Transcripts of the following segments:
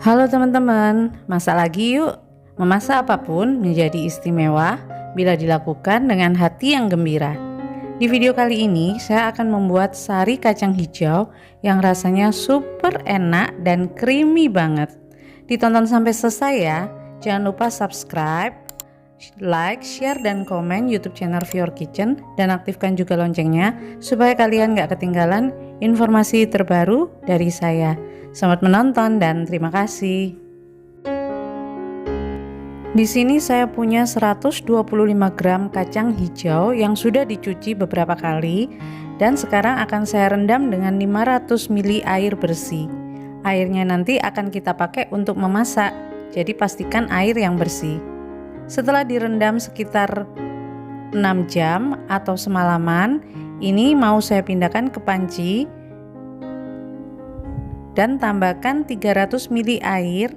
Halo teman-teman, masak lagi yuk. Memasak apapun menjadi istimewa bila dilakukan dengan hati yang gembira. Di video kali ini saya akan membuat sari kacang hijau yang rasanya super enak dan creamy banget. Ditonton sampai selesai ya. Jangan lupa subscribe, like, share, dan komen YouTube channel Fior Kitchen dan aktifkan juga loncengnya supaya kalian gak ketinggalan informasi terbaru dari saya. Selamat menonton dan terima kasih. Di sini saya punya 125 gram kacang hijau yang sudah dicuci beberapa kali dan sekarang akan saya rendam dengan 500 ml air bersih. Airnya nanti akan kita pakai untuk memasak, jadi pastikan air yang bersih. Setelah direndam sekitar 6 jam atau semalaman, ini mau saya pindahkan ke panci dan tambahkan 300 ml air,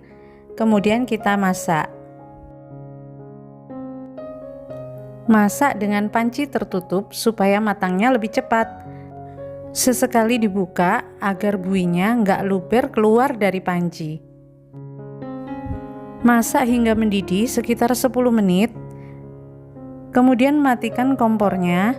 kemudian kita masak. Masak dengan panci tertutup supaya matangnya lebih cepat. Sesekali dibuka agar buihnya nggak luber keluar dari panci. Masak hingga mendidih sekitar 10 menit, kemudian matikan kompornya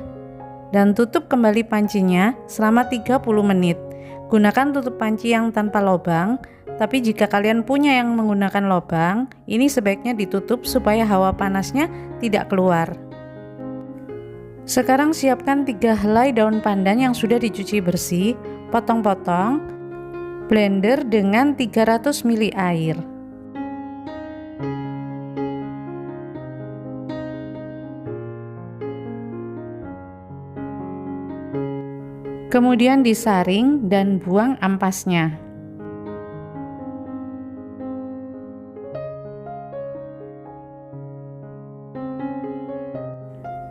dan tutup kembali pancinya selama 30 menit. Gunakan tutup panci yang tanpa lubang, tapi jika kalian punya yang menggunakan lubang, ini sebaiknya ditutup supaya hawa panasnya tidak keluar. Sekarang siapkan 3 helai daun pandan yang sudah dicuci bersih, potong-potong, blender dengan 300 ml air. Kemudian disaring dan buang ampasnya.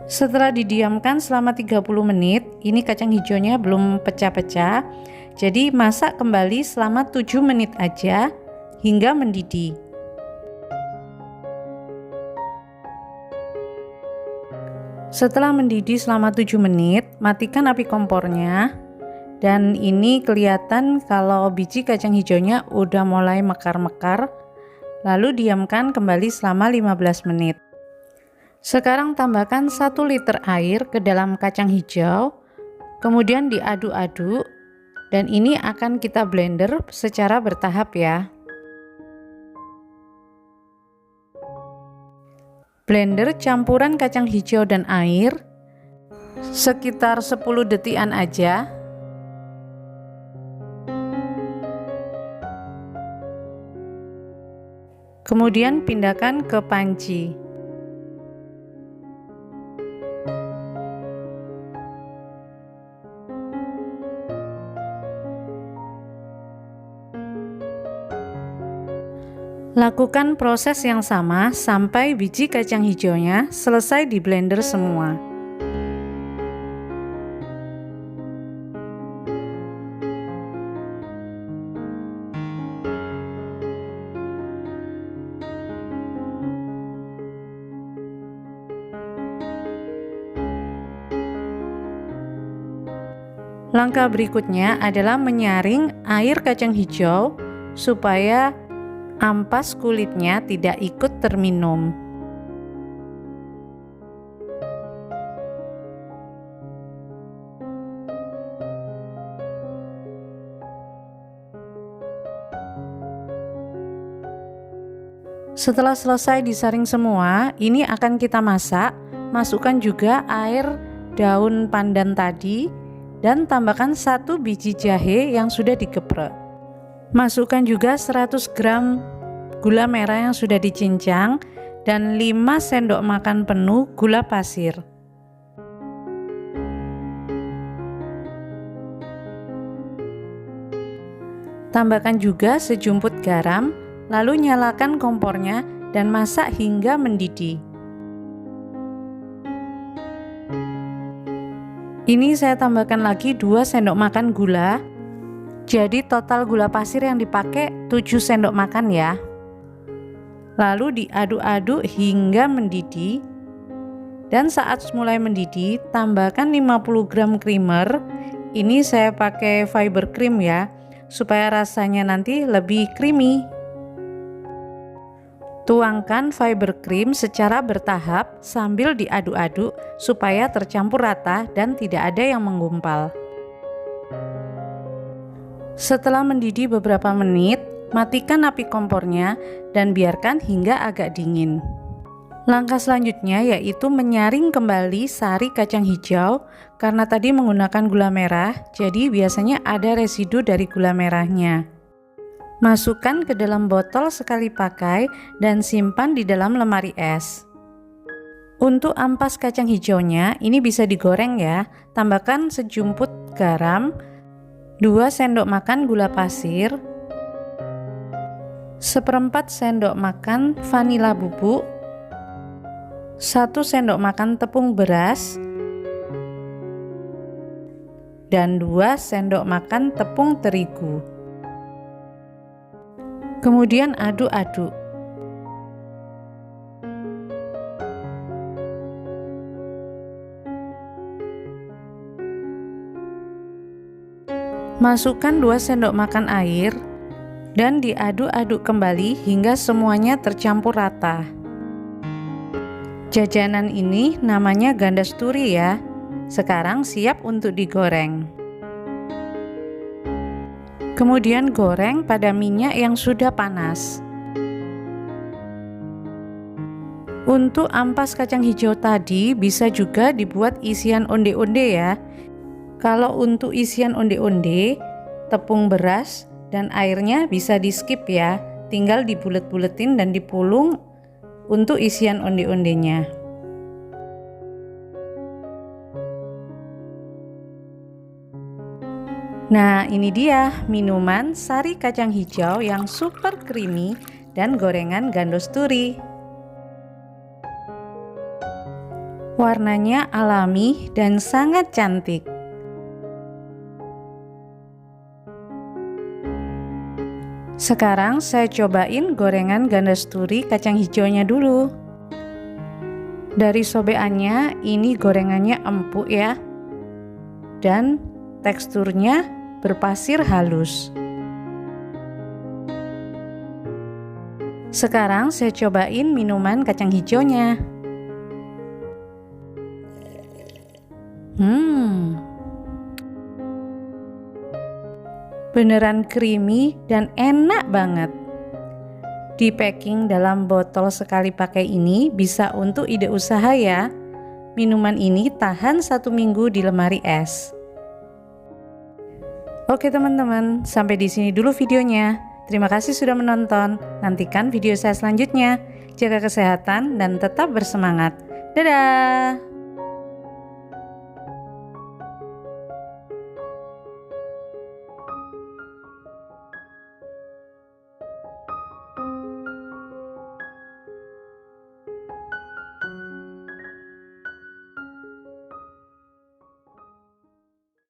Setelah didiamkan selama 30 menit, ini kacang hijaunya belum pecah-pecah. Jadi masak kembali selama 7 menit aja hingga mendidih. Setelah mendidih selama 7 menit, matikan api kompornya. Dan ini kelihatan kalau biji kacang hijaunya udah mulai mekar-mekar. Lalu diamkan kembali selama 15 menit. Sekarang tambahkan 1 liter air ke dalam kacang hijau. Kemudian diaduk-aduk. Dan ini akan kita blender secara bertahap ya. Blender campuran kacang hijau dan air sekitar 10 detikan aja. Kemudian pindahkan ke panci. Lakukan proses yang sama sampai biji kacang hijaunya selesai di blender semua. Langkah berikutnya adalah menyaring air kacang hijau supaya ampas kulitnya tidak ikut terminum. Setelah selesai disaring semua, ini akan kita masak. Masukkan juga air daun pandan tadi dan tambahkan 1 biji jahe yang sudah digeprek. Masukkan juga 100 gram gula merah yang sudah dicincang dan 5 sendok makan penuh gula pasir. Tambahkan juga sejumput garam, lalu nyalakan kompornya dan masak hingga mendidih. Ini saya tambahkan lagi 2 sendok makan gula. Jadi total gula pasir yang dipakai 7 sendok makan ya. Lalu diaduk-aduk hingga mendidih. Dan saat mulai mendidih, tambahkan 50 gram creamer. Ini saya pakai fiber cream ya, supaya rasanya nanti lebih creamy. Tuangkan fiber cream secara bertahap sambil diaduk-aduk supaya tercampur rata dan tidak ada yang menggumpal. Setelah mendidih beberapa menit, matikan api kompornya dan biarkan hingga agak dingin. Langkah selanjutnya yaitu menyaring kembali sari kacang hijau. Karena tadi menggunakan gula merah, jadi biasanya ada residu dari gula merahnya. Masukkan ke dalam botol sekali pakai dan simpan di dalam lemari es. Untuk ampas kacang hijaunya, ini bisa digoreng ya. Tambahkan sejumput garam, 2 sendok makan gula pasir, 1/4 sendok makan vanila bubuk, 1 sendok makan tepung beras, dan 2 sendok makan tepung terigu. Kemudian aduk-aduk. Masukkan 2 sendok makan air dan diaduk-aduk kembali hingga semuanya tercampur rata. Jajanan ini namanya gandasturi ya. Sekarang siap untuk digoreng. Kemudian goreng pada minyak yang sudah panas. Untuk ampas kacang hijau tadi bisa juga dibuat isian onde-onde ya. Kalau untuk isian onde-onde, tepung beras dan airnya bisa di skip ya. Tinggal dibulet-buletin dan dipulung untuk isian onde-ondenya. Nah, ini dia minuman sari kacang hijau yang super creamy dan gorengan gandosturi. Warnanya alami dan sangat cantik. Sekarang saya cobain gorengan gandosturi kacang hijaunya dulu. Dari sobekannya, ini gorengannya empuk ya. Dan teksturnya berpasir halus. Sekarang saya cobain minuman kacang hijaunya. Beneran creamy dan enak banget. Di packing dalam botol sekali pakai ini bisa untuk ide usaha ya. Minuman ini tahan 1 minggu di lemari es. Oke teman-teman, sampai di sini dulu videonya. Terima kasih sudah menonton. Nantikan video saya selanjutnya. Jaga kesehatan dan tetap bersemangat. Dadah!